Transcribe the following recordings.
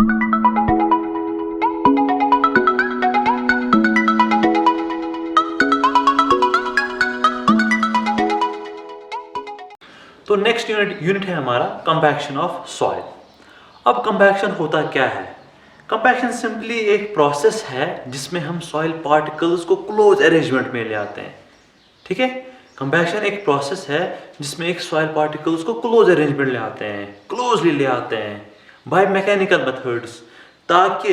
तो next unit है हमारा कंपैक्शन ऑफ सॉइल। अब कंपैक्शन होता क्या है? कंपैक्शन सिंपली एक प्रोसेस है जिसमें हम सॉइल पार्टिकल्स को क्लोज अरेंजमेंट में ले आते हैं। ठीक है, कंपैक्शन एक प्रोसेस है जिसमें एक सॉइल पार्टिकल्स को क्लोज अरेंजमेंट ले आते हैं, क्लोजली ले आते हैं बाय मैकेनिकल मेथड्स, ताकि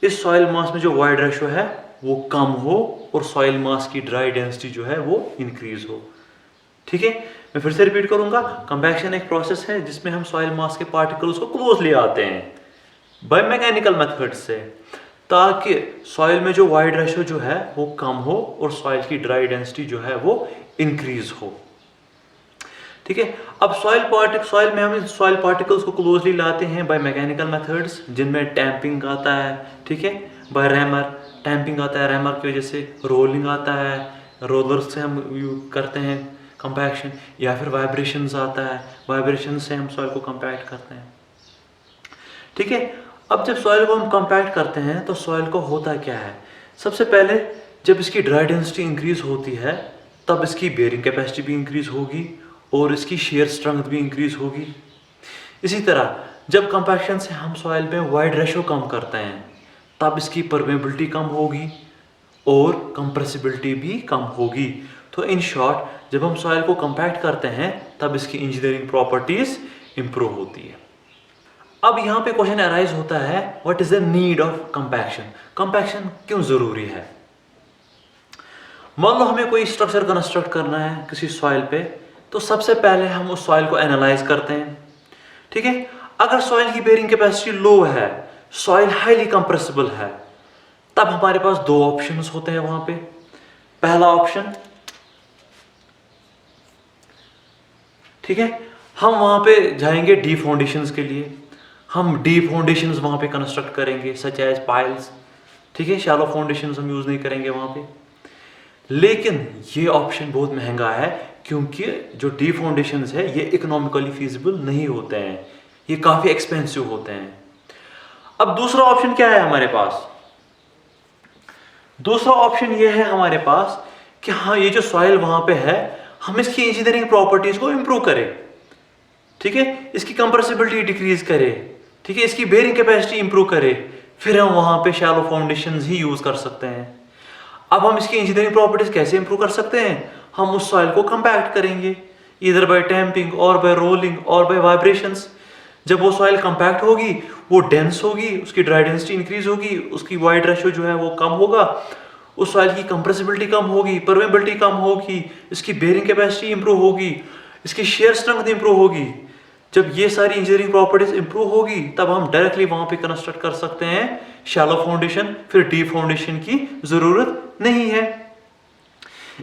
इस सॉइल मास में जो वाइड रेशो है वो कम हो और सॉइल मास की ड्राई डेंसिटी जो है वो इंक्रीज हो। ठीक है, मैं फिर से रिपीट करूंगा, कंपैक्शन एक प्रोसेस है जिसमें हम सॉइल मास के पार्टिकल्स को क्लोज ले आते हैं बाय मैकेनिकल मेथड से, ताकि सॉइल में जो वाइड रेशो जो है वो कम हो और सॉइल की ड्राई डेंसिटी जो है वो इंक्रीज हो। ठीक है, अब सॉइल में हम सॉइल पार्टिकल्स को क्लोजली लाते हैं बाय मैकेनिकल मेथड्स, जिनमें टैंपिंग आता है। ठीक है, बाय रैमर, टैंपिंग आता है रैमर की वजह से, रोलिंग आता है, रोलर से हम यूज करते हैं कंपैक्शन, या फिर वाइब्रेशंस आता है, वाइब्रेशन से हम सॉइल को कंपैक्ट करते हैं। ठीक है, अब जब सॉइल को हम कंपैक्ट करते हैं तो सॉइल को होता क्या है? सबसे पहले जब इसकी ड्राई डेंसिटी इंक्रीज होती है तब इसकी बेयरिंग कैपेसिटी भी इंक्रीज होगी और इसकी शेयर स्ट्रेंथ भी इंक्रीज होगी। इसी तरह जब कंपैक्शन से हम सॉइल में वाइड रेशो कम करते हैं तब इसकी परमेबिलिटी कम होगी और कंप्रेसिबिलिटी भी कम होगी। तो इन शॉर्ट जब हम सॉइल को कंपैक्ट करते हैं तब इसकी इंजीनियरिंग प्रॉपर्टीज इंप्रूव होती है। अब यहाँ पे क्वेश्चन अराइज होता है, what is the need of compaction? Compaction क्यों जरूरी है? मान लो हमें कोई स्ट्रक्चर कंस्ट्रक्ट करना है किसी सॉइल पे, तो सबसे पहले हम उस सॉइल को एनालाइज करते हैं। ठीक है, अगर सॉइल की बेयरिंग कैपेसिटी लो है, सॉइल हाईली कंप्रेसिबल है, तब हमारे पास दो ऑप्शंस होते हैं वहां पे। पहला ऑप्शन, ठीक है, हम वहां पे जाएंगे डी फाउंडेशंस के लिए, हम डी फाउंडेशंस वहां पे कंस्ट्रक्ट करेंगे सच एज पाइल्स। ठीक है, शैलो फाउंडेशंस हम यूज नहीं करेंगे वहां पे। लेकिन ये ऑप्शन बहुत महंगा है, क्योंकि जो डी फाउंडेशंस है ये इकोनॉमिकली फीजिबल नहीं होते हैं, ये काफी एक्सपेंसिव होते हैं। अब दूसरा ऑप्शन क्या है हमारे पास? दूसरा ऑप्शन ये है हमारे पास कि हाँ, ये जो सॉइल वहां पे है हम इसकी इंजीनियरिंग प्रॉपर्टीज को इंप्रूव करें। ठीक है, इसकी कंप्रेसिबिलिटी डिक्रीज करें, ठीक है, इसकी बेयरिंग कैपेसिटी इंप्रूव करें, फिर हम वहां पे शैलो फाउंडेशंस ही यूज कर सकते हैं। अब हम इसकी इंजीनियरिंग प्रॉपर्टीज कैसे इंप्रूव कर सकते हैं? हम उस सॉइल को कंपैक्ट करेंगे, इधर बाय टैंपिंग और बाय रोलिंग और बाय वाइब्रेशंस। जब वो सॉइल कंपैक्ट होगी, वो डेंस होगी, उसकी ड्राई डेंसिटी इंक्रीज होगी, उसकी वाइड रेशो जो है वो कम होगा, उस सॉइल की कंप्रेसिबिलिटी कम होगी, परमेबिलिटी कम होगी, इसकी बेयरिंग कैपेसिटी इंप्रूव होगी, इसकी शेयर स्ट्रेंथ इंप्रूव होगी। जब ये सारी इंजीनियरिंग प्रॉपर्टीज इंप्रूव होगी तब हम डायरेक्टली वहां पे कंस्ट्रक्ट कर सकते हैं शैलो फाउंडेशन, फिर डीप फाउंडेशन की जरूरत नहीं है।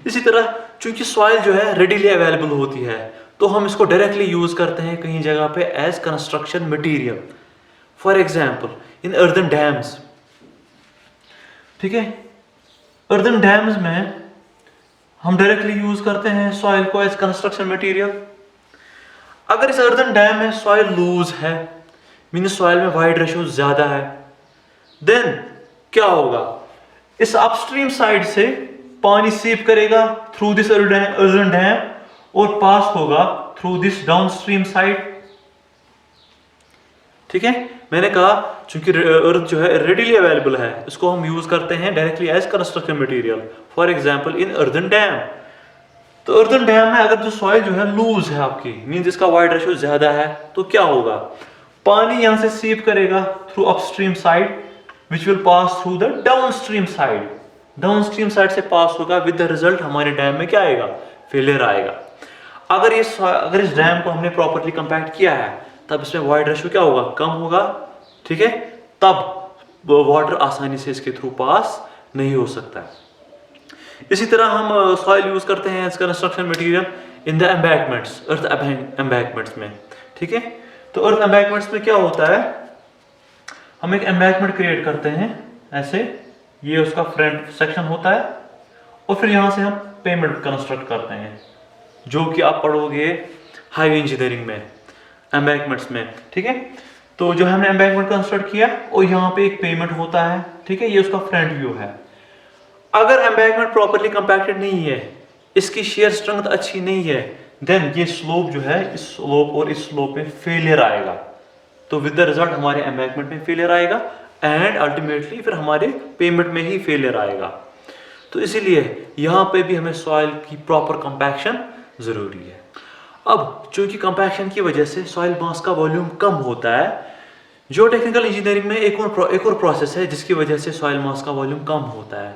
इसी तरह चूंकि सॉइल जो है रेडीली अवेलेबल होती है, तो हम इसको डायरेक्टली यूज करते हैं कहीं जगह पे as construction material. For example in earthen dams. ठीक है, अर्दन डैम्स में हम डायरेक्टली यूज करते हैं सॉइल को एज कंस्ट्रक्शन मटेरियल। अगर इस अर्दन डैम में सॉइल लूज है, मीन सॉइल में वाइड रेशो ज्यादा है, देन क्या होगा? इस अपस्ट्रीम साइड से पानी सीप करेगा थ्रू दिस अर्दन डैम और पास होगा थ्रू दिस डाउनस्ट्रीम साइड। ठीक है, मैंने कहा चूंकि अर्थ जो है रेडीली अवेलेबल है, इसको हम यूज करते हैं directly as construction material. For example in earthen dam, तो अर्दन डैम में अगर जो सॉइल जो है लूज है आपकी, मीन जिसका वाइड रेशो ज्यादा है, तो क्या होगा? पानी यहां से सीप करेगा through upstream side which will pass through the downstream side. Downstream side से पास होगा, विद द रिजल्ट हमारे डैम में क्या आएगा? फेलियर आएगा। अगर इस डैम को हमने प्रॉपर्ली कंपैक्ट किया है तब इसमें वाइड रेशो क्या होगा? कम होगा। ठीक है, तब वाटर आसानी से इसके थ्रू पास नहीं हो सकता। इसी तरह हम सॉइल यूज करते हैं as construction material in the embankments, earth embankments में। ठीक है, तो अर्थ एम्बैंकमेंट्स में क्या होता है? हम एक एम्बैंकमेंट क्रिएट करते हैं ऐसे, ये उसका फ्रंट सेक्शन होता है, और फिर यहां से हम पेमेंट कंस्ट्रक्ट करते हैं, जो कि आप पढ़ोगे हाईवे इंजीनियरिंग में, एम्बैंकमेंट्स में। ठीक है, तो जो हमने एम्बैंकमेंट कंस्ट्रक्ट किया और यहाँ पे एक पेमेंट होता है, ठीक है, ये उसका फ्रंट व्यू है। अगर एम्बैंकमेंट प्रॉपर्ली कंपैक्टेड नहीं है, इसकी शेयर स्ट्रेंथ अच्छी नहीं है, देन ये स्लोप जो है, इस स्लोप और इस स्लोप में फेलियर आएगा। तो विद द रिजल्ट हमारे एम्बैंकमेंट में फेलियर आएगा एंड अल्टीमेटली फिर हमारे पेमेंट में ही फेलियर आएगा। तो इसीलिए यहाँ पे भी हमें सॉइल की प्रॉपर कंपैक्शन जरूरी है। अब चूंकि कंपैक्शन की वजह से सॉइल मास का वॉल्यूम कम होता है, जो टेक्निकल इंजीनियरिंग में एक और प्रोसेस है जिसकी वजह से सॉइल मास का वॉल्यूम कम होता है,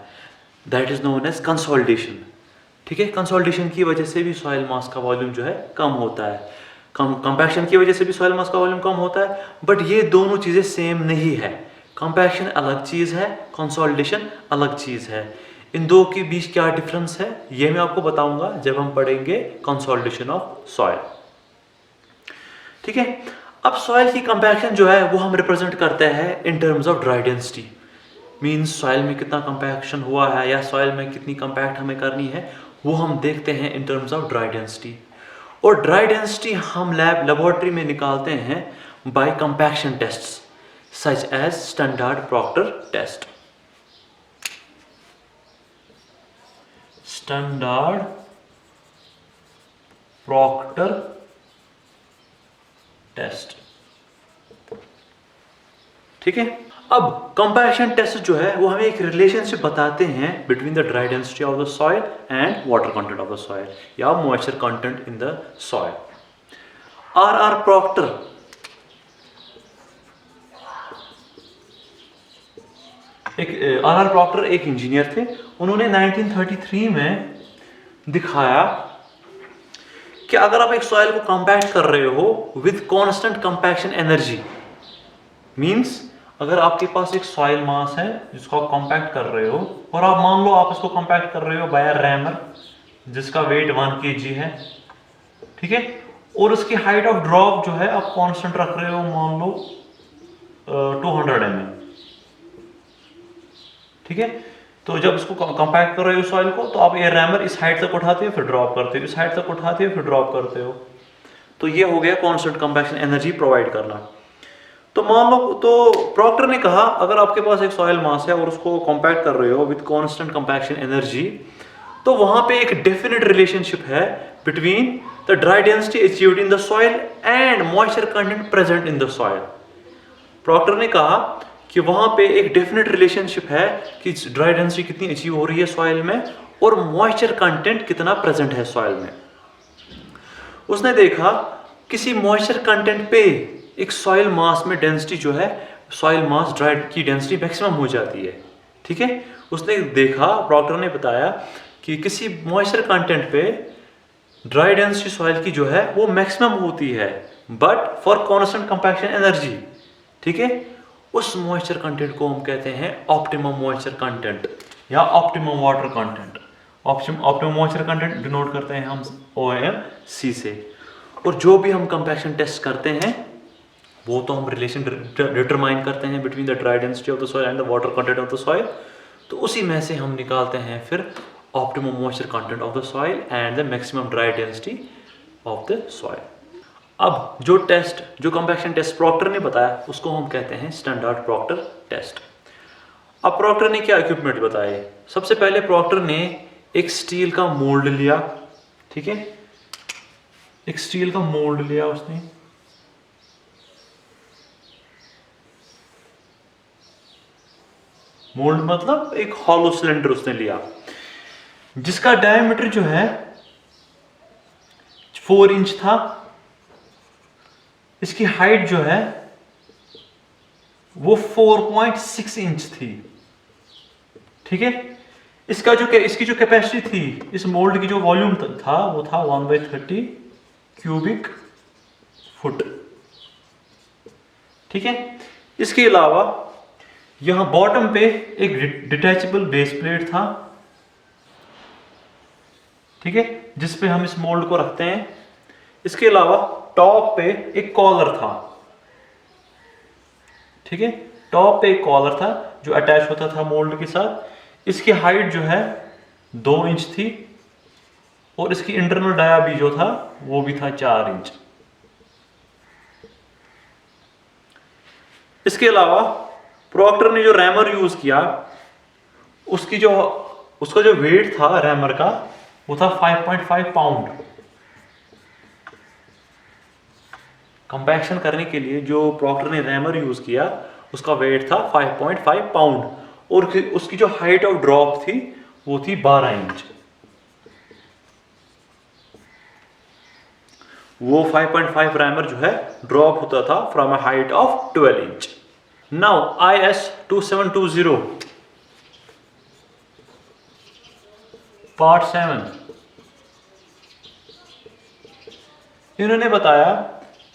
that is known as consolidation. ठीक है, कंसोलिडेशन की वजह से भी सॉइल मास का वॉल्यूम जो है कम होता है, कंपैक्शन की वजह से भी सॉइल मास का वॉल्यूम कम होता है, बट ये दोनों चीजें सेम नहीं है। कंपैक्शन अलग चीज है, कंसोलिडेशन अलग चीज है। इन दो के बीच क्या डिफरेंस है ये मैं आपको बताऊंगा जब हम पढ़ेंगे कंसोलिडेशन ऑफ सॉइल। ठीक है, अब सॉइल की कंपैक्शन जो है वो हम रिप्रेजेंट करते हैं in terms of dry density. Means soil में कितना कंपैक्शन हुआ है या सॉइल में कितनी कंपैक्ट हमें करनी है वो हम देखते हैं in terms of dry density. और ड्राई डेंसिटी हम लेबोरेटरी में निकालते हैं by compaction tests such as standard Proctor test. Standard Proctor test. ठीक है, अब कंपैक्शन टेस्ट जो है वो हमें एक रिलेशनशिप बताते हैं between the dry density of the soil and water content of the soil या moisture content in the soil. R Proctor एक इंजीनियर थे। उन्होंने 1933 में दिखाया कि अगर आप एक सॉइल को कंपैक्ट कर रहे हो with constant compaction energy, means अगर आपके पास एक सॉइल मास है जिसको आप कंपैक्ट कर रहे हो और आप मान लो आप इसको कंपैक्ट कर रहे हो बाय रैमर जिसका वेट 1 kg है, ठीक है, और उसकी हाइट ऑफ ड्रॉप जो है आप कांस्टेंट रख रहे हो, मान लो 200 mm, ठीक है। तो जब इसको कंपैक्ट कर रहे हो सॉइल को तो आप ये रैमर इस हाइट तक उठाते हो फिर ड्रॉप करते हो, इस हाइट तक उठाते हो फिर ड्रॉप करते हो। तो ये हो गया कांस्टेंट कंपैक्शन एनर्जी प्रोवाइड करना। तो मान लो, तो प्रॉक्टर ने कहा अगर आपके पास एक सॉइल मास है और उसको कंपैक्ट कर रहे हो विद कांस्टेंट कंपैक्शन एनर्जी, तो वहां पे एक डेफिनेट रिलेशनशिप है between the dry density achieved in the soil and moisture content present in the soil. Proctor ने कहा कि वहां पे एक डेफिनेट रिलेशनशिप है कि ड्राई डेंसिटी कितनी अचीव हो रही है सॉइल में और मॉइस्चर कंटेंट कितना प्रेजेंट है सॉइल में। उसने देखा किसी मॉइस्चर कंटेंट पे एक सॉइल मास में डेंसिटी जो है, सॉइल मास ड्राई की डेंसिटी मैक्सिमम हो जाती है, ठीक है। उसने देखा, प्रॉक्टर ने बताया कि किसी मॉइस्चर कंटेंट पे ड्राई डेंसिटी सॉइल की जो है वो मैक्सिमम होती है but for constant compaction energy, ठीक है। उस मॉइस्चर कंटेंट को हम कहते हैं ऑप्टिमम मॉइस्चर कंटेंट या optimum water content. Optimum moisture content denote करते हैं हम OMC से। और जो भी हम कंपैक्शन टेस्ट करते हैं वो तो हम रिलेशन डिटरमाइन करते हैं between the dry density of the soil and the water content of the soil. तो उसी में से हम निकालते हैं फिर optimum moisture content of the soil and the maximum dry density of the soil. अब जो कंपैक्शन टेस्ट प्रॉक्टर ने बताया उसको हम कहते हैं स्टैंडर्ड प्रॉक्टर टेस्ट। अब प्रॉक्टर ने क्या इक्विपमेंट बताए? सबसे पहले प्रॉक्टर ने एक स्टील का मोल्ड लिया, ठीक है, एक स्टील का मोल्ड लिया उसने। मोल्ड मतलब एक हॉलो सिलेंडर उसने लिया जिसका डायमीटर जो है 4 इंच था। इसकी हाइट जो है वो 4.6 इंच थी, ठीक है। इसकी जो कैपेसिटी थी, इस मोल्ड की जो वॉल्यूम था वो था 1/30 क्यूबिक फुट, ठीक है। इसके अलावा यहां बॉटम पे एक डिटैचेबल बेस प्लेट था, ठीक है, जिसपे हम इस मोल्ड को रखते हैं। इसके अलावा टॉप पे एक कॉलर था, ठीक है, टॉप पे एक कॉलर था जो अटैच होता था मोल्ड के साथ। इसकी हाइट जो है 2 इंच थी और इसकी इंटरनल डाया भी जो था वो भी था 4 इंच। इसके अलावा प्रॉक्टर ने जो रैमर यूज किया, उसका जो वेट था रैमर का वो था 5.5 पाउंड। कंपैक्शन करने के लिए जो प्रॉक्टर ने रैमर यूज किया उसका वेट था 5.5 पाउंड, और उसकी जो हाइट ऑफ ड्रॉप थी वो थी 12 इंच। वो 5.5 रैमर जो है ड्रॉप होता था from a height of 12 inch. Now IS 2720 part 7, इन्होंने बताया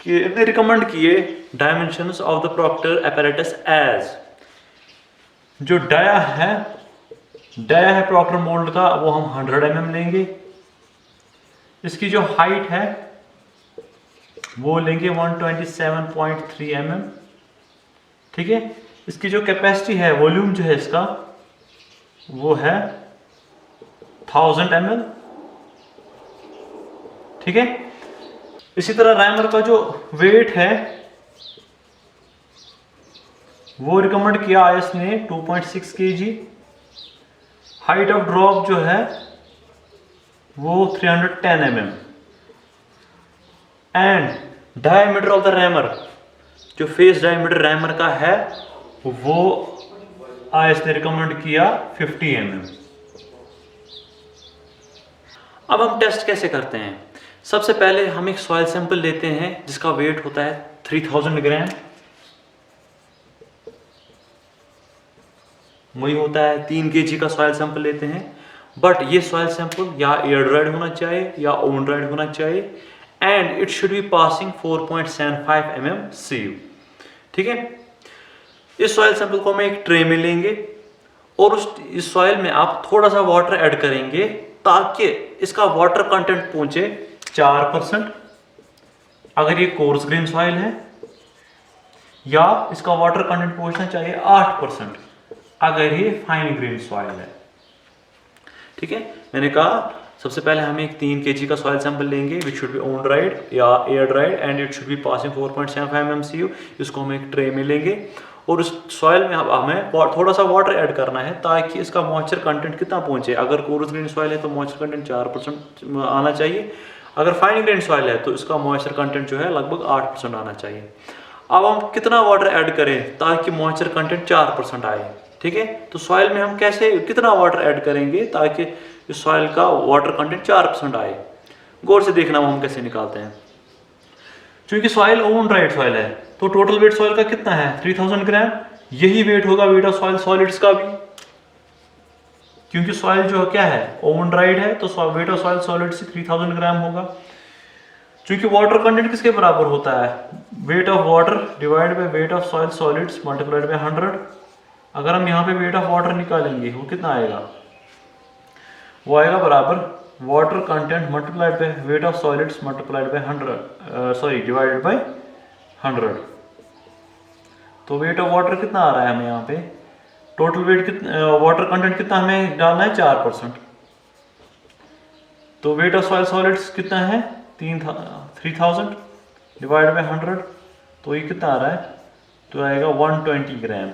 कि इन्होंने रिकमेंड किए dimensions of the Proctor apparatus as, जो डाया है प्रॉक्टर मोल्ड का वो हम 100 mm लेंगे। इसकी जो हाइट है वो लेंगे 127.3 mm। ठीक है, इसकी जो कैपेसिटी है, वॉल्यूम जो है इसका वो है 1000 ml। ठीक है, इसी तरह रैमर का जो वेट है वो रिकमेंड किया IS ने 2.6 kg। हाइट ऑफ ड्रॉप जो है वो 310 mm। And diameter of the rammer, जो फेस डायमीटर रैमर का है वो IS ने रिकमेंड किया 50 mm। अब हम टेस्ट कैसे करते हैं? सबसे पहले हम एक सॉइल सैंपल लेते हैं जिसका वेट होता है 3000 ग्राम। वही होता है 3 kg का सॉइल सैंपल लेते हैं। बट ये सॉइल सैंपल या एयर ड्राइड होना चाहिए या ओवन ड्राइड होना चाहिए, and it should be passing 4.75 mm CU। ठीक है, इस सॉइल सैंपल को हम एक ट्रे में लेंगे और इस सॉइल में आप थोड़ा सा वाटर ऐड करेंगे ताकि इसका वाटर कंटेंट पहुंचे 4%, अगर ये कोर्स ग्रेन सॉइल है, या इसका वाटर कंटेंट पहुंचना चाहिए 8% अगर ये फाइन ग्रेन सॉइल है। ठीक है, मैंने कहा सबसे पहले हम एक 3 kg का सॉइल सैंपल लेंगे which should be oven dried या air dried and it should be passing 4.75 mm CU। इसको हम एक ट्रे में लेंगे और उस सॉइल में हमें थोड़ा सा वाटर ऐड करना है ताकि इसका मॉइस्चर कंटेंट कितना पहुंचे। अगर कोरस ग्रेन सॉइल है तो मॉइस्चर कंटेंट 4% आना चाहिए, अगर फाइन ग्रेन सॉइल है तो इसका मॉइस्चर कंटेंट जो है लगभग 8% आना चाहिए। अब हम कितना वाटर ऐड करें ताकि मॉइस्चर कंटेंट 4% आए? ठीक है, तो सॉइल में हम कैसे कितना वाटर ऐड करेंगे ताकि इस सॉइल का वाटर कंटेंट 4% आए? गौर से देखना वो हम कैसे निकालते हैं। क्योंकि सॉइल ओवन ड्राइड सॉइल है तो टोटल वेट सॉइल का कितना है 3000 ग्राम। यही वेट होगा वेट ऑफ सॉइल सॉलिड्स का भी, क्योंकि सॉइल जो क्या है ओवन ड्राइड है तो वेट ऑफ सॉइल सॉलिड्स 3000 ग्राम होगा। क्योंकि वाटर कंटेंट किसके बराबर होता है, weight of water divide by weight of soil solids multiplied by 100। अगर हम यहाँ पे वेट ऑफ वाटर निकालेंगे वो कितना आएगा, वो आएगा बराबर water content multiplied by weight of solids multiplied by 100 divided by 100। तो वेट ऑफ वाटर कितना आ रहा है हमें यहाँ पे, टोटल वेट कितना, वाटर कंटेंट कितना हमें डालना है 4%। तो वेट ऑफ सॉइल सॉलिड्स कितना है 3000 डिवाइड बाय 100, तो ये कितना आ रहा है, तो आएगा 120 ग्राम।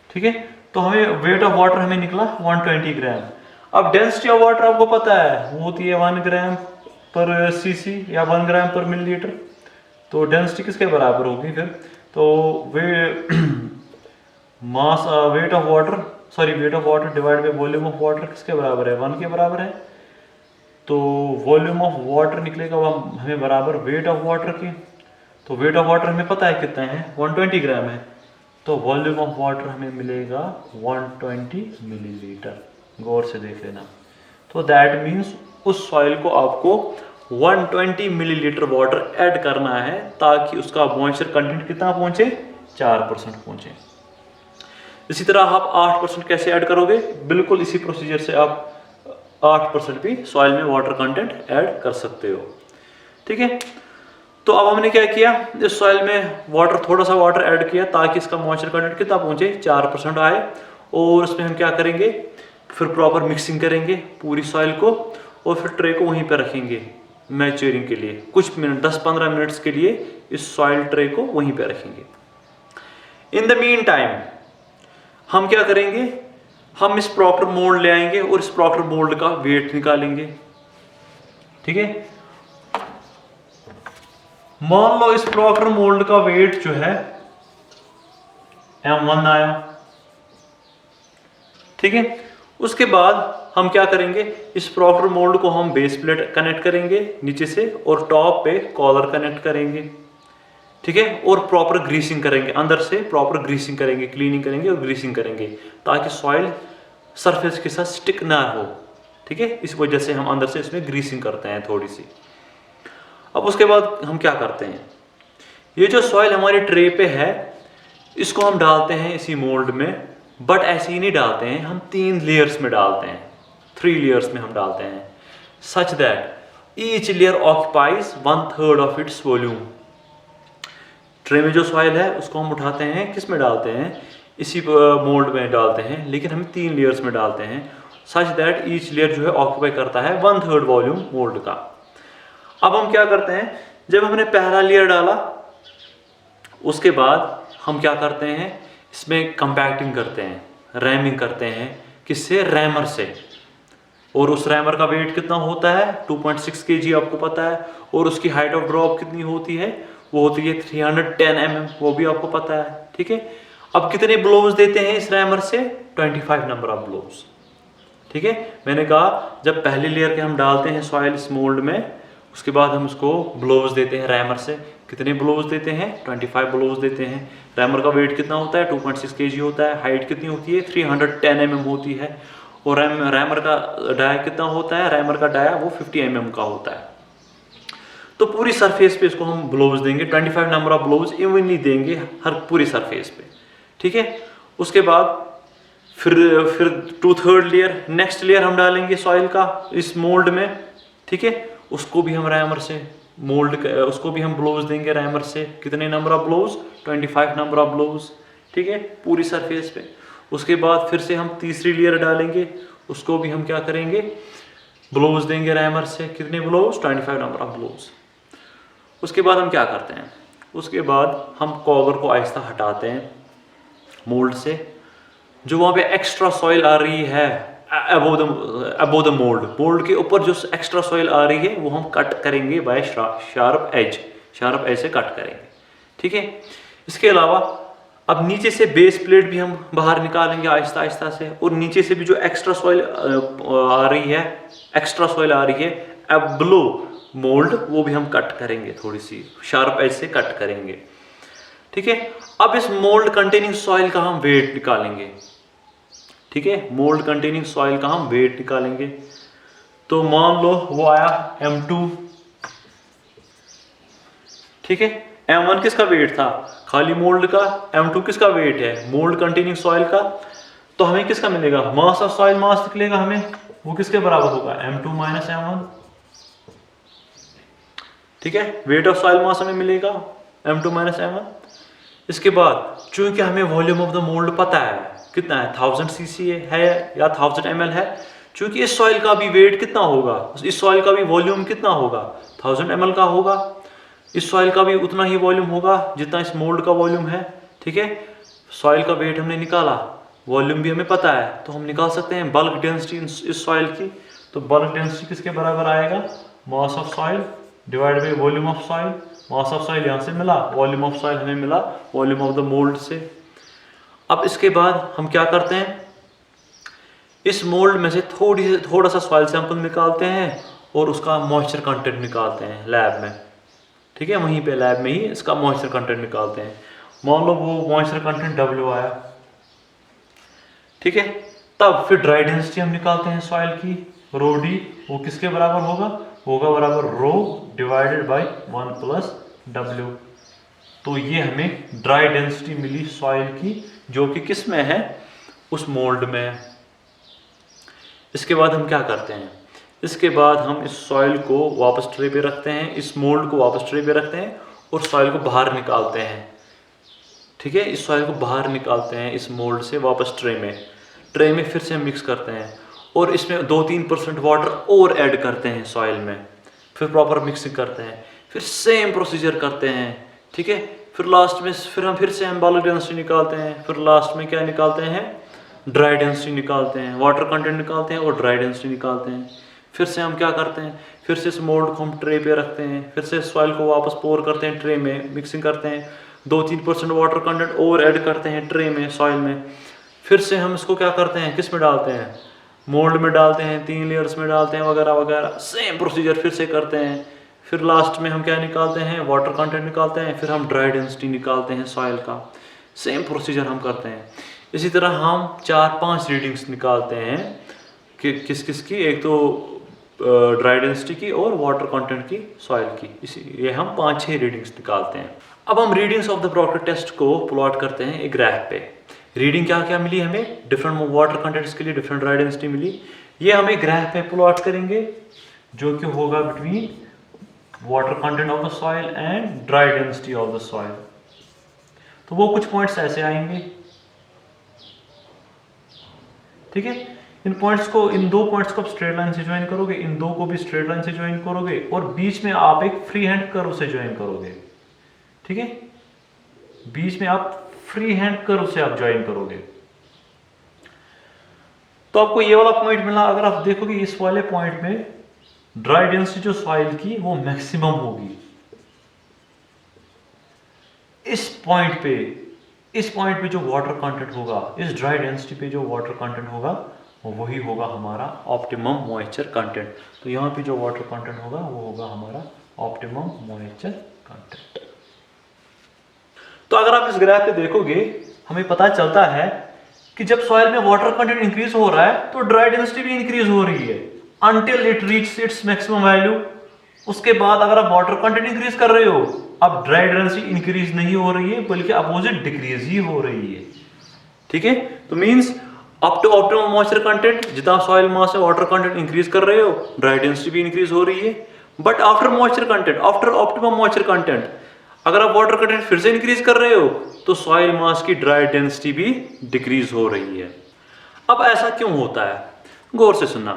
ठीक है, तो हमें वेट ऑफ वाटर हमें निकला 120 ग्राम। अब डेंसिटी ऑफ वाटर आपको पता है वो होती है 1 ग्राम पर cc या 1 ग्राम पर मिलीलीटर। तो डेंसिटी किसके बराबर होगी फिर, तो mass weight of water divide by volume of water किसके बराबर है, 1 के बराबर है। तो वॉल्यूम ऑफ वाटर निकलेगा हमें बराबर वेट ऑफ वाटर के। तो वेट ऑफ वाटर हमें पता है कितना है 120 ग्राम है, तो वॉल्यूम ऑफ वाटर हमें मिलेगा 120 मिलीलीटर। गौर से देख लेना। तो दैट मीन्स उस सॉइल को आपको 120 मिलीलीटर वाटर ऐड करना है ताकि उसका मॉइस्चर कंटेंट कितना पहुंचे, 4% पहुंचे। इसी तरह आप 8% कैसे ऐड करोगे, बिल्कुल इसी प्रोसीजर से आप 8% भी सॉइल में वाटर कंटेंट ऐड कर सकते हो। ठीक है, तो अब हमने क्या किया, इस सॉइल में थोड़ा सा वाटर ऐड किया ताकि इसका मॉइस्चर कंटेंट कितना पहुंचे, 4% आए। और इसमें हम क्या करेंगे, फिर प्रॉपर मिक्सिंग करेंगे पूरी सॉइल को और फिर ट्रे को वहीं पर रखेंगे मैच्योरिंग के लिए। कुछ मिनट 10-15 मिनट्स के लिए इस सॉइल ट्रे को वहीं पर रखेंगे। इन द मीन टाइम हम क्या करेंगे, हम इस प्रॉक्टर मोल्ड ले आएंगे और इस प्रॉक्टर मोल्ड का वेट निकालेंगे। ठीक है, मान लो इस प्रॉक्टर मोल्ड का वेट जो है M1 आया। ठीक है, उसके बाद हम क्या करेंगे, इस प्रॉक्टर मोल्ड को हम बेस प्लेट कनेक्ट करेंगे नीचे से और टॉप पे कॉलर कनेक्ट करेंगे। ठीक है, और प्रॉपर ग्रीसिंग करेंगे, अंदर से प्रॉपर ग्रीसिंग करेंगे, क्लीनिंग करेंगे और ग्रीसिंग करेंगे ताकि सॉइल सरफेस के साथ स्टिक ना हो। ठीक है, इस वजह से हम अंदर से इसमें ग्रीसिंग करते हैं थोड़ी सी। अब उसके बाद हम क्या करते हैं, ये जो सॉइल हमारी ट्रे पे है इसको हम डालते हैं इसी मोल्ड में, बट ऐसे ही नहीं डालते हैं, हम 3 लेयर्स में डालते हैं, 3 लेयर्स में हम डालते हैं, such that each layer occupies 1/3 of its volume. Tray में जो सॉइल है उसको हम उठाते हैं, किस में डालते हैं, इसी मोल्ड में डालते हैं, लेकिन हम 3 लेयर्स में डालते हैं, सच दैट ईच लेयर जो है ऑक्यूपाई करता है 1/3 वॉल्यूम मोल्ड का। अब हम क्या करते हैं, जब हमने पहला लेयर डाला उसके बाद हम क्या करते हैं, इसमें कंपैक्टिंग करते हैं, रैमिंग करते हैं, किससे, रैमर से। और उस रैमर का वेट कितना होता है, 2.6 kg आपको पता है, और उसकी हाइट ऑफ ड्रॉप कितनी होती है, वो होती है 310 mm, वो भी आपको पता है। ठीक है, अब कितने ब्लोज देते हैं इस रैमर से, 25 नंबर ऑफ ब्लोज। ठीक है, मैंने कहा जब पहली लेयर के हम डालते हैं सॉइल इस मोल्ड में, उसके बाद हम उसको ब्लोज देते हैं रैमर से। कितने ब्लोज देते हैं, 25 ब्लोज देते हैं। रैमर का वेट कितना होता है, 2.6 kg होता है, हाइट कितनी होती है, 310 mm होती है, और रैमर का डाया कितना होता है, रैमर का डाया वो 50 mm का होता है। तो पूरी सरफेस पे इसको हम ब्लोज देंगे, 25 नंबर ऑफ ब्लोज इवनली देंगे हर पूरी सरफेस पे। ठीक है, उसके बाद फिर 2/3 लेयर, नेक्स्ट लेयर हम डालेंगे सॉइल का इस मोल्ड में। ठीक है, उसको भी हम रैमर से उसको भी हम ब्लोज देंगे रैमर से। कितने number of blows, 25 number of blows. ठीक है, पूरी सरफेस पे। उसके बाद फिर से हम तीसरी लेयर डालेंगे, उसको भी हम क्या करेंगे, ब्लोज देंगे रैमर से। कितने ब्लोज, 25 नंबर ऑफ ब्लोज। उसके बाद हम क्या करते हैं, उसके बाद हम कवर को आहिस्ता हटाते हैं मोल्ड से। जो वहाँ पे एक्स्ट्रा सॉइल आ रही है अबो द मोल्ड के ऊपर जो एक्स्ट्रा सॉइल आ रही है वो हम कट करेंगे बाय शार्प एज से कट करेंगे। ठीक है, इसके अलावा अब नीचे से बेस प्लेट भी हम बाहर निकालेंगे आहिस्ता आहिस्ता से, और नीचे से भी जो एक्स्ट्रा सॉइल आ रही है अबलो मोल्ड, वो भी हम कट करेंगे, थोड़ी सी शार्प एज से कट करेंगे। ठीक है, अब इस मोल्ड कंटेनिंग सॉइल का हम वेट निकालेंगे। ठीक है, मोल्ड कंटेनिंग सॉइल का हम वेट निकालेंगे। तो मान लो वो आया M2। ठीक है, M1 किसका वेट था, खाली मोल्ड का। M2 किसका वेट है, मोल्ड कंटेनिंग सॉइल का। तो हमें किसका मिलेगा, मास ऑफ सॉइल मास निकलेगा हमें, वो किसके बराबर होगा, M2 - M1। ठीक है, वेट ऑफ सॉइल मास हमें मिलेगा M2 - M1। इसके बाद चूंकि हमें वॉल्यूम ऑफ द मोल्ड पता है कितना है, 1000 cc है या 1000 ml है, चूंकि इस सॉइल का भी वेट कितना होगा, इस सॉइल का भी वॉल्यूम कितना होगा, 1000 ml का होगा। इस सॉइल का भी उतना ही वॉल्यूम होगा जितना इस मोल्ड का वॉल्यूम है। ठीक है, सॉइल का वेट हमने निकाला, वॉल्यूम भी हमें पता है, तो हम निकाल सकते हैं बल्क डेंसिटी इस सॉइल की। तो बल्क डेंसिटी किसके बराबर आएगा, mass of soil divide by volume of soil. Mass of soil यहाँ से मिला, वॉल्यूम ऑफ सॉइल हमें मिला वॉल्यूम ऑफ द मोल्ड से। अब इसके बाद हम क्या करते हैं, इस मोल्ड में से थोड़ा सा सॉइल सैंपल निकालते हैं और उसका मॉइस्चर कंटेंट निकालते हैं लैब में। ठीक है, वहीं पे लैब में ही इसका मॉइस्चर कंटेंट निकालते हैं। मान लो वो मॉइस्चर कंटेंट W आया। ठीक है, तब फिर ड्राई डेंसिटी हम निकालते हैं सॉइल की, रो डी, वो किसके बराबर होगा बराबर रो डिवाइडेड बाई 1 + W। तो ये हमें ड्राई डेंसिटी मिली सॉइल की, जो कि किस में है, उस मोल्ड में। इसके बाद हम क्या करते हैं, इसके बाद हम इस सॉइल को वापस ट्रे पे रखते हैं, इस मोल्ड को वापस ट्रे पे रखते हैं और सॉइल को बाहर निकालते हैं। ठीक है, इस सॉइल को बाहर निकालते हैं इस मोल्ड से वापस ट्रे में फिर से मिक्स करते हैं और इसमें 2-3% वाटर और ऐड करते हैं सॉइल में, फिर प्रॉपर मिक्सिंग करते हैं, फिर सेम प्रोसीजर करते हैं। ठीक है, फिर लास्ट में फिर से हम बल्क डेंसिटी निकालते हैं, फिर लास्ट में क्या निकालते हैं, ड्राई डेंसिटी निकालते हैं, वाटर कंटेंट निकालते हैं और ड्राई डेंसिटी निकालते हैं। फिर से हम क्या करते हैं, फिर से इस मोल्ड को हम ट्रे पे रखते हैं, फिर से सॉइल को वापस पोर करते हैं ट्रे में, मिक्सिंग करते हैं, 2-3% वाटर कंटेंट और ऐड करते हैं ट्रे में, सॉइल में। फिर से हम इसको क्या करते हैं, किस में डालते हैं, मोल्ड में डालते हैं, 3 लेयर्स में डालते हैं वगैरह वगैरह, सेम प्रोसीजर फिर से करते हैं। फिर लास्ट में हम क्या निकालते हैं, वाटर कंटेंट निकालते हैं, फिर हम ड्राई डेंसिटी निकालते हैं सॉइल का, सेम प्रोसीजर हम करते हैं। इसी तरह हम 4-5 रीडिंग्स निकालते हैं कि किस किस की, एक तो ड्राई डेंसिटी की और वाटर कंटेंट की, सॉइल की, ये हम 5-6 रीडिंग्स निकालते हैं। अब हम readings of the product test को प्लॉट करते हैं एक ग्राफ पे। रीडिंग क्या क्या मिली हमें, डिफरेंट वाटर कंटेंट्स के लिए डिफरेंट ड्राई डेंसिटी मिली, ये हमें ग्राफ पे प्लॉट करेंगे, जो कि होगा between water content of the soil and dry density of the soil. तो वो कुछ पॉइंट्स ऐसे आएंगे, ठीक है। इन पॉइंट्स को, इन 2 पॉइंट्स को आप स्ट्रेट लाइन से ज्वाइन करोगे, इन 2 को भी स्ट्रेट लाइन से ज्वाइन करोगे और बीच में आप एक फ्री हैंड कर्व से ज्वाइन करोगे, ठीक है। बीच में आप फ्री हैंड कर्व से आप ज्वाइन करोगे, तो आपको ये वाला पॉइंट मिला। अगर आप देखोगे इस वाले पॉइंट में ड्राई डेंसिटी जो सॉइल की वो मैक्सिमम होगी। इस पॉइंट पे जो वाटर कंटेंट होगा, इस ड्राई डेंसिटी पे जो वाटर कंटेंट होगा वही होगा हमारा ऑप्टिमम मॉइस्चर कंटेंट। तो यहाँ पे जो वाटर कंटेंट होगा वो होगा हमारा ऑप्टिमम मॉइस्चर कंटेंट। तो अगर आप इस ग्राफ पे देखोगे, हमें पता चलता है कि जब सॉइल में वाटर कंटेंट इंक्रीज हो रहा है तो ड्राई डेंसिटी भी इंक्रीज हो रही है until it reaches its maximum value। उसके बाद अगर आप वाटर कंटेंट इंक्रीज कर रहे हो, अब ड्राई डेंसिटी इंक्रीज नहीं हो रही है बल्कि अपोजिट डिक्रीज ही हो रही है, ठीक है। तो means up to optimum moisture content, जितना सॉइल मास है वाटर कंटेंट इंक्रीज कर रहे हो, ड्राई डेंसिटी भी इंक्रीज हो रही है। But after moisture content, after optimum moisture content, अगर आप वाटर कंटेंट फिर से इंक्रीज कर रहे हो तो सॉइल मास की ड्राई डेंसिटी भी डिक्रीज हो रही है। अब ऐसा क्यों होता है, गौर से सुनना।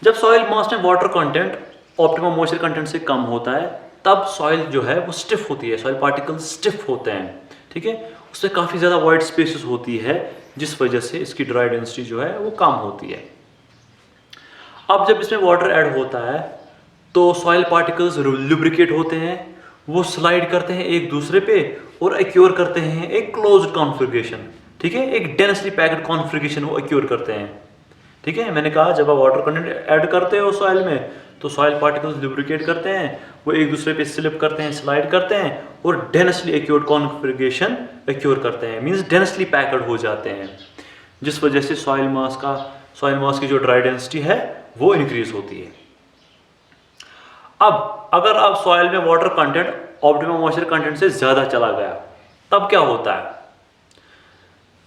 जब सॉइल मास में water content optimum moisture content से कम होता है, तब सॉइल जो है वो स्टिफ होती है, सॉइल पार्टिकल्स स्टिफ होते हैं, ठीक है। उससे काफ़ी ज़्यादा वाइड स्पेसेस होती है, जिस वजह से इसकी ड्राई डेंसिटी जो है वो कम होती है। अब जब इसमें वाटर ऐड होता है तो सॉइल पार्टिकल्स लुब्रिकेट होते हैं, वो स्लाइड करते हैं एक दूसरे पे और एक्योर करते हैं एक क्लोज्ड कॉन्फ़िगरेशन, ठीक है। एक डेंसली पैक्ड कॉन्फ़िगरेशन वो एक्योर करते हैं, ठीक है। मैंने कहा जब आप वाटर कंटेंट ऐड करते हो सॉइल में तो सॉइल पार्टिकल्स लुब्रिकेट करते हैं, वो एक दूसरे पे स्लिप करते हैं, स्लाइड करते हैं और डेंसली एक्योर्ड कॉन्फ़िगरेशन एक्योर करते हैं, मींस डेंसली पैक्ड हो जाते हैं, जिस वजह से सॉइल मास की जो ड्राई डेंसिटी है वो इंक्रीज होती है। अब अगर आप सॉइल में water content optimum moisture content से ज्यादा चला गया, तब क्या होता है,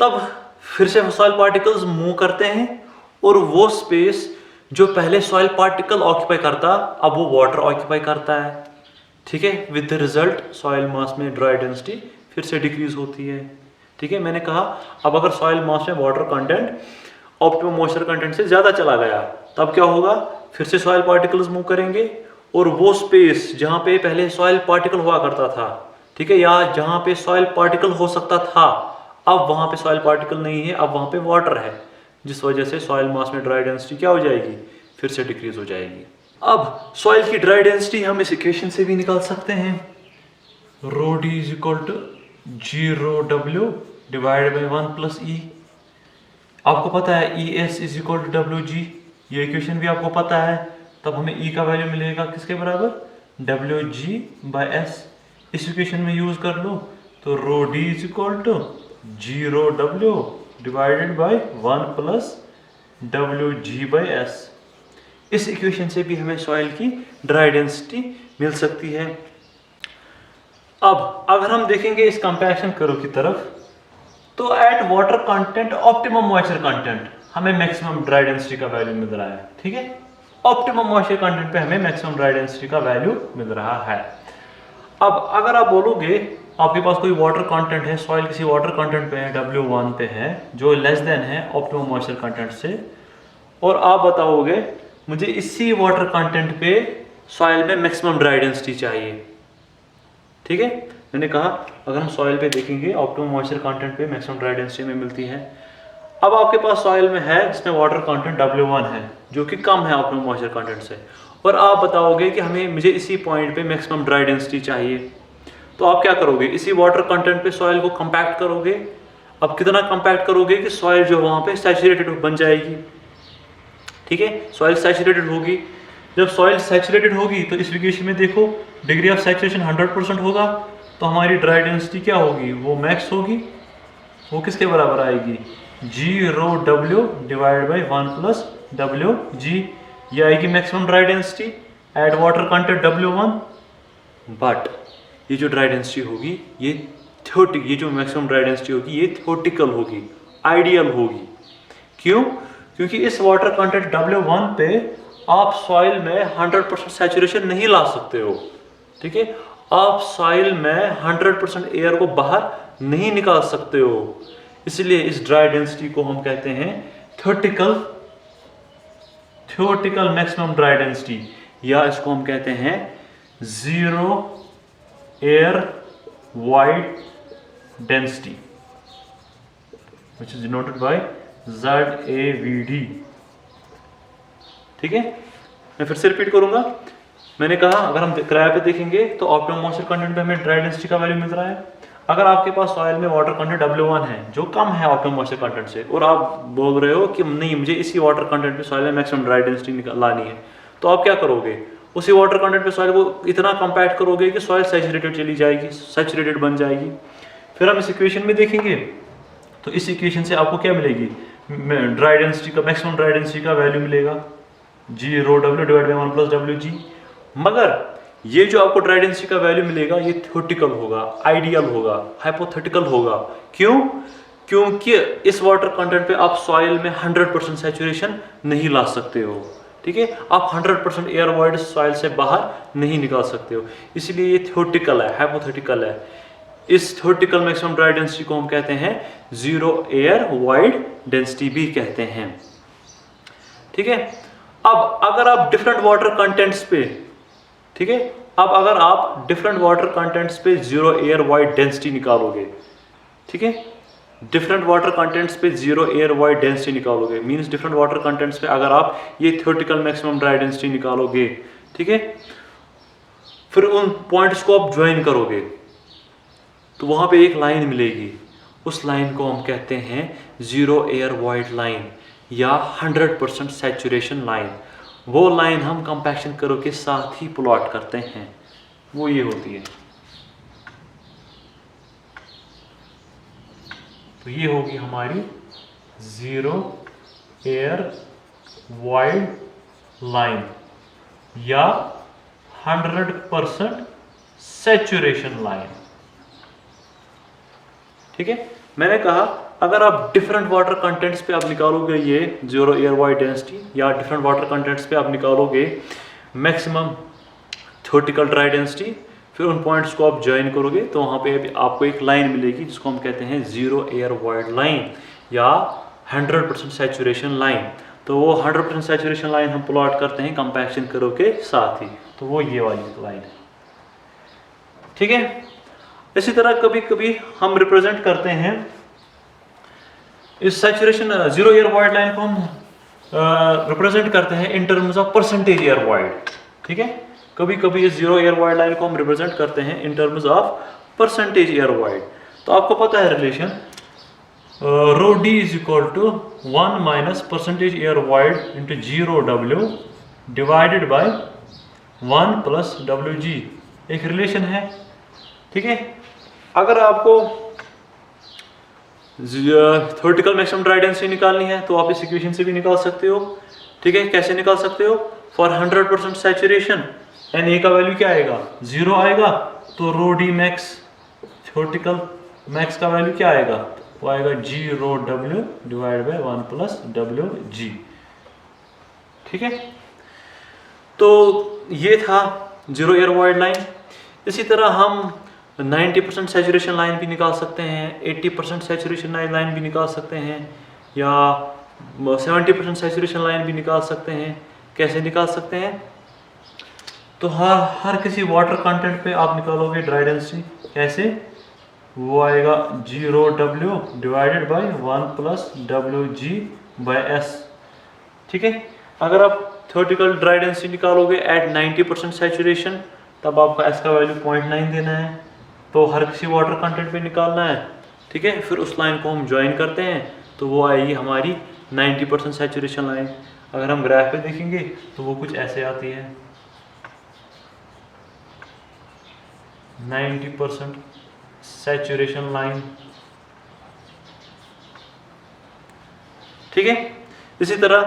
तब फिर से सॉइल पार्टिकल्स मूव करते हैं और वो स्पेस जो पहले सॉइल पार्टिकल ऑक्यूपाई करता, अब वो वाटर ऑक्यूपाई करता है, ठीक है। विद द रिजल्ट सॉइल मास में ड्राई डेंसिटी फिर से डिक्रीज होती है, ठीक है। मैंने कहा अब अगर सॉइल मास में water content optimum moisture content से ज्यादा चला गया, तब क्या होगा, फिर से सॉइल पार्टिकल्स मूव करेंगे और वो स्पेस जहां पे पहले सॉइल पार्टिकल हुआ करता था, ठीक है, या जहां पे सॉइल पार्टिकल हो सकता था, अब वहां पे सॉइल पार्टिकल नहीं है, अब वहां पे वाटर है, जिस वजह से सॉइल मास में ड्राई डेंसिटी क्या हो जाएगी, फिर से डिक्रीज हो जाएगी। अब सॉइल की ड्राई डेंसिटी हम इस इक्वेशन से भी निकाल सकते हैं, rho D is equal to g/w divided by 1 plus e. आपको पता है ES is equal to WG, ये इक्वेशन भी आपको पता है, तब हमें E का वैल्यू मिलेगा किसके बराबर, WG/S। इस इक्वेशन में यूज कर लो तो rho D is equal to g/w divided by 1 plus WG/S। इस इक्वेशन से भी हमें सॉइल की ड्राई डेंसिटी मिल सकती है। अब अगर हम देखेंगे इस कंपैरिजन कर्व की तरफ, तो at water content optimum moisture content हमें मैक्सिमम ड्राई डेंसिटी का वैल्यू मिल रहा है, ठीक है। ऑप्टिमम मॉइस्चर कंटेंट पे हमें मैक्सिमम ड्राई डेंसिटी का वैल्यू मिल रहा है। अब अगर आप बोलोगे आपके पास कोई वाटर कंटेंट है, सॉइल किसी वाटर कंटेंट पे है, W1 पे है, जो लेस देन है ऑप्टिमम मॉइस्चर कंटेंट से, और आप बताओगे मुझे इसी वाटर कंटेंट पे सॉइल में मैक्सिमम ड्राई डेंसिटी चाहिए, ठीक है, मैंने कहा अगर हम सॉइल पे देखेंगे ऑप्टिमम मॉइस्चर कंटेंट पे मैक्सिमम ड्राई डेंसिटी में मिलती है। अब आपके पास सॉइल में है जिसमें वाटर कंटेंट W1 है जो कि कम है ऑप्टिमम मॉइस्चर कंटेंट से, और आप बताओगे कि मुझे इसी पॉइंट पे मैक्सिमम ड्राई डेंसिटी चाहिए। तो आप क्या करोगे, इसी वाटर कंटेंट पे सॉइल को कंपैक्ट करोगे। अब कितना कंपैक्ट करोगे कि सॉइल जो वहाँ पे सैचुरेटेड बन जाएगी। ठीक है, सॉइल सैचुरेटेड होगी। जब सॉइल सैचुरेटेड होगी तो इस इक्वेशन में देखो डिग्री ऑफ सैचुरेशन 100% होगा, तो हमारी ड्राई डेंसिटी क्या होगी, वो मैक्स होगी। वो किसके बराबर आएगी, g⍴w divide by 1 plus wg, ये आएगी maximum dry density at water content W1। But ये जो ड्राई डेंसिटी होगी ये जो मैक्सिमम ड्राई डेंसिटी होगी ये थ्योरेटिकल होगी, आइडियल होगी। क्यों, क्योंकि इस वाटर कंटेंट W1 पे आप सॉइल में 100% सैचुरेशन नहीं ला सकते हो। ठीक है, आप सॉइल में 100% एयर को बाहर नहीं निकाल सकते हो, इसलिए इस ड्राई डेंसिटी को हम कहते हैं थ्योरेटिकल मैक्सिमम ड्राई डेंसिटी, या इसको हम कहते हैं zero air wide density which is denoted by ZAVD। ठीक है, मैं फिर से रिपीट करूंगा। मैंने कहा अगर हम किराए पे देखेंगे तो ऑप्टिमम मॉइस्चर कंटेंट पे हमें ड्राई डेंसिटी का वैल्यू मिल रहा है। अगर आपके पास सॉइल में वाटर कंटेंट W1 है जो कम है ऑप्टिमम मॉइस्चर कंटेंट से, और आप बोल रहे हो कि नहीं मुझे इसी वाटर कंटेंट पे सॉइल में मैक्सिमम ड्राई डेंसिटी लानी है, तो आप क्या करोगे, उसी वाटर कंटेंट पे सॉइल को इतना कंपैक्ट करोगे कि सॉइल सैचुरेटेड चली जाएगी, सैचुरेटेड बन जाएगी। फिर हम इस इक्वेशन में देखेंगे तो इस इक्वेशन से आपको क्या मिलेगी, ड्राई डेंसिटी का मैक्सिमम ड्राई डेंसिटी का वैल्यू मिलेगा g⍴w divide by 1 plus wg। मगर ये जो आपको ड्राई डेंसिटी का वैल्यू मिलेगा ये थ्योरेटिकल होगा, आइडियल होगा, हाइपोथेटिकल होगा। क्यों, क्योंकि इस वाटर कंटेंट पे आप सॉइल में 100% सैचुरेशन नहीं ला सकते हो। ठीक है, आप 100% एयर वॉइड सॉइल से बाहर नहीं निकाल सकते हो, इसलिए ये थ्योरेटिकल है, हाइपोथेटिकल है। इस थ्योरेटिकल मैक्सिमम ड्राई डेंसिटी को हम कहते हैं जीरो एयर वाइड डेंसिटी भी कहते हैं। ठीक है, अब अगर आप डिफरेंट वाटर कंटेंट्स पे, ठीक है, अब अगर आप डिफरेंट वाटर कंटेंट्स पे जीरो एयर वाइड डेंसिटी निकालोगे, ठीक है, डिफरेंट वाटर कंटेंट्स पे जीरो एयर वाइड डेंसिटी निकालोगे, मींस डिफरेंट वाटर कंटेंट्स पे अगर आप ये थ्योरेटिकल मैक्सिमम ड्राई डेंसिटी निकालोगे, ठीक है, फिर उन पॉइंट्स को आप ज्वाइन करोगे तो वहां पे एक लाइन मिलेगी, उस लाइन को हम कहते हैं जीरो एयर वाइड लाइन या 100% सैचुरेशन लाइन। वो लाइन हम कंपैक्शन कर्व के साथ ही प्लॉट करते हैं, वो ये होती है। तो ये होगी हमारी जीरो एयर वाइड लाइन या 100% सैचुरेशन लाइन। ठीक है, मैंने कहा अगर आप डिफरेंट वाटर कंटेंट्स पे आप निकालोगे ये जीरो एयर वाइड डेंसिटी, या डिफरेंट वाटर कंटेंट्स पे आप निकालोगे मैक्सिमम थ्योरेटिकल ड्राई डेंसिटी, फिर उन पॉइंट्स को आप ज्वाइन करोगे तो वहाँ पे आपको एक लाइन मिलेगी जिसको हम कहते हैं जीरो एयर वाइड लाइन या 100% सैचुरेशन लाइन। तो वो 100% सैचुरेशन लाइन हम प्लॉट करते हैं कंपैक्शन कर्व के साथ ही, तो वो ये वाली लाइन है। ठीक है, इसी तरह कभी कभी हम रिप्रेजेंट करते हैं इस saturation zero air wide line को हम रिप्रेजेंट करते हैं in terms of percentage air wide. ठीक है, कभी कभी इस जीरो एयर वाइड लाइन को हम रिप्रेजेंट करते हैं in terms of percentage air void. तो आपको पता है relation rho D is equal to 1 minus percentage air void into g⍴w divided by 1 plus wg, एक रिलेशन है। ठीक है, अगर आपको थ्योरेटिकल मैक्सिमम ड्राई डेंसिटी निकालनी है तो आप इस इक्वेशन से भी निकाल सकते हो। ठीक है, कैसे निकाल सकते हो, फॉर 100% सैचुरेशन एन ए का वैल्यू क्या आएगा, 0 आएगा, तो rho D max theoretical max का वैल्यू क्या आएगा, वो आएगा g⍴w divide by 1 plus wg। ठीक है, तो ये था जीरो एयर वाइड लाइन। इसी तरह हम 90% सैचुरेशन लाइन भी निकाल सकते हैं, 80% सैचुरेशन लाइन भी निकाल सकते हैं, या 70% सैचुरेशन लाइन भी निकाल सकते हैं। कैसे निकाल सकते हैं, तो हर किसी वाटर कंटेंट पे आप निकालोगे ड्राई डेंसिटी कैसे, वो आएगा 0W divided by 1 plus WG/S। ठीक है, अगर आप थ्योरेटिकल ड्राई डेंसिटी निकालोगे एट 90% सैचुरेशन, तब आपका S का वैल्यू 0.9 देना है, तो हर किसी वाटर कंटेंट पे निकालना है। ठीक है, फिर उस लाइन को हम ज्वाइन करते हैं तो वो आएगी हमारी 90% सैचुरेशन लाइन। अगर हम ग्राफ पे देखेंगे तो वो कुछ ऐसे आती है, 90% सैचुरेशन लाइन। ठीक है, इसी तरह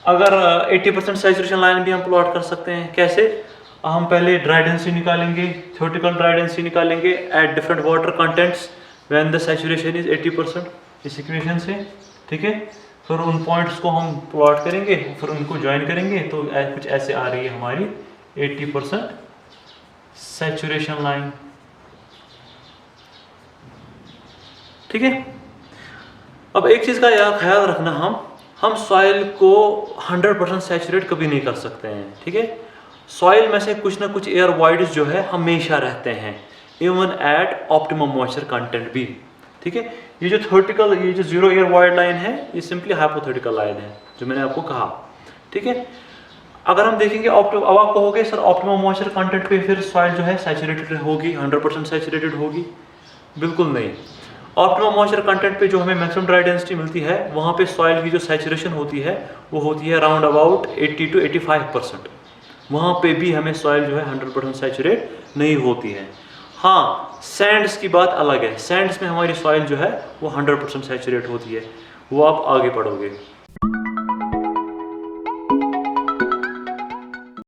अगर 80% सैचुरेशन लाइन भी हम प्लॉट कर सकते हैं। कैसे, हम पहले ड्राई डेंसिटी निकालेंगे, थ्योरेटिकल ड्राई डेंसिटी निकालेंगे at different water contents when the saturation is 80%, इस इक्वेशन से। ठीक है, फिर उन पॉइंट्स को हम प्लॉट करेंगे, फिर उनको ज्वाइन करेंगे तो कुछ ऐसे आ रही है हमारी 80% सैचुरेशन लाइन। ठीक है, अब एक चीज़ का याद ख्याल रखना, हम सॉइल को 100% सैचुरेट कभी नहीं कर सकते हैं। ठीक है, सॉइल में से कुछ ना कुछ एयर वॉइड्स जो है हमेशा रहते हैं, even at optimum moisture content भी। ठीक है, ये जो थ्योरेटिकल, ये जो जीरो एयर वॉइड लाइन है, ये सिंपली हाइपोथेटिकल लाइन है जो मैंने आपको कहा। ठीक है, अगर हम देखेंगे अब आप कहोगे सर ऑप्टिमम मॉइस्चर कंटेंट पे फिर सॉइल जो है सैचुरेटेड होगी, 100% सैचुरेटेड होगी? बिल्कुल नहीं। ऑप्टिमम मॉइस्चर कंटेंट पे जो हमें मैक्सिमम ड्राई डेंसिटी मिलती है, वहाँ पे सॉइल की जो सैचुरेशन होती है वो होती है अराउंड अबाउट 80 to 85%। वहाँ पे भी हमें सॉइल जो है 100% सैचुरेट नहीं होती है। हाँ, सैंड्स की बात अलग है, सैंड्स में हमारी सॉइल जो है वो 100% सैचुरेट होती है, वो आप आगे पढ़ोगे।